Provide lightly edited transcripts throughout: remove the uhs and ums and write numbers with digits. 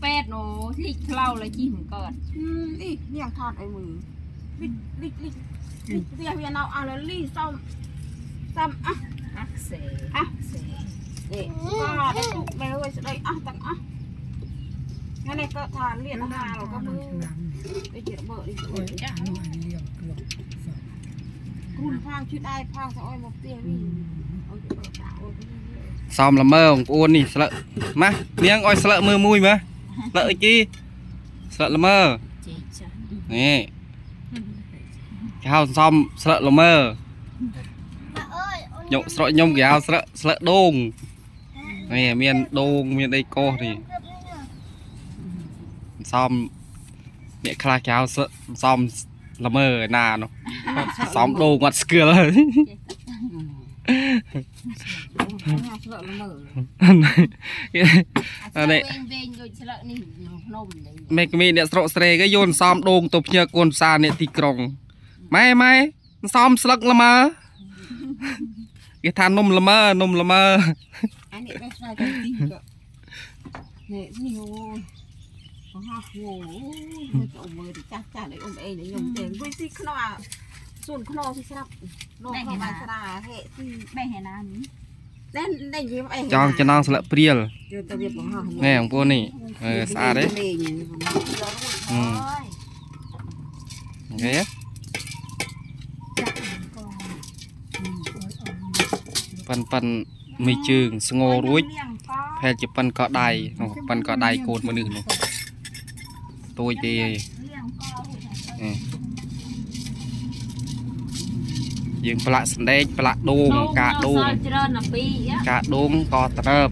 เป็ดโน้ลิกเล่าเลยจีหังเกิดนี่ยังทอดไอ้มือลิกเสียเวียนเอาอะไรลี่ซ้ำอ่ะอักเสนี่ก็ได้ตุกเลยไว้สิได้อ่ะตั้งอ่ะงั้นนี่ก็ทานเลี้ยงมาเราก็มือไปเจ็บเบอร์ดิคุณพังชุดได้พังสะอ้อยหมกเตี้ยวิ่งซ้อมละเมอของปูนนี่สละมาเลี้ยงอ้อยสละมือมุ้ยมาละไอ้กี้สละละเมอนี่ข้าวซ้อมสละละเมอยกสระยมกี่เอาสละโด่งนี่เมียนโด่งเมียนไอโก้นี่ซ้อมเนี่ยคลาแก้วซ้อมละเมอหน้าเนาะซ้อมโด่งวัดสเกลือเลยอันนี้เวงโดยเฉลนี่นมเลยเมกมีเนี่ยสระเสรก็โยนซ้อมโด่งตบเนื้อกวนซาเนี่ยตีกรงไม่ซ้อมสลักละเมอcái than nôm lầm mơ anh này bây giờ cái gì cơ này nhiều hoa hồ chỗ mưa thì chắc chắn đấy ông ấy đấy nhung tiền với gì khno à xuân khno thì sao nó không phải sao hệ thì bé hè nào nên đây gì vậy cho non sợi priel nghe ông cô này xa đấy ghé pan mi trường ngô ruột hay chụp pan cọ đai cột mà đừng tôi thì dừng plat sandek plat đôn cả đôn cọ tợp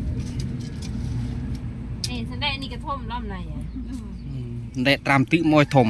sandekนี่กระท่อมรอบไหนเด็ดตามตื้อมวยถม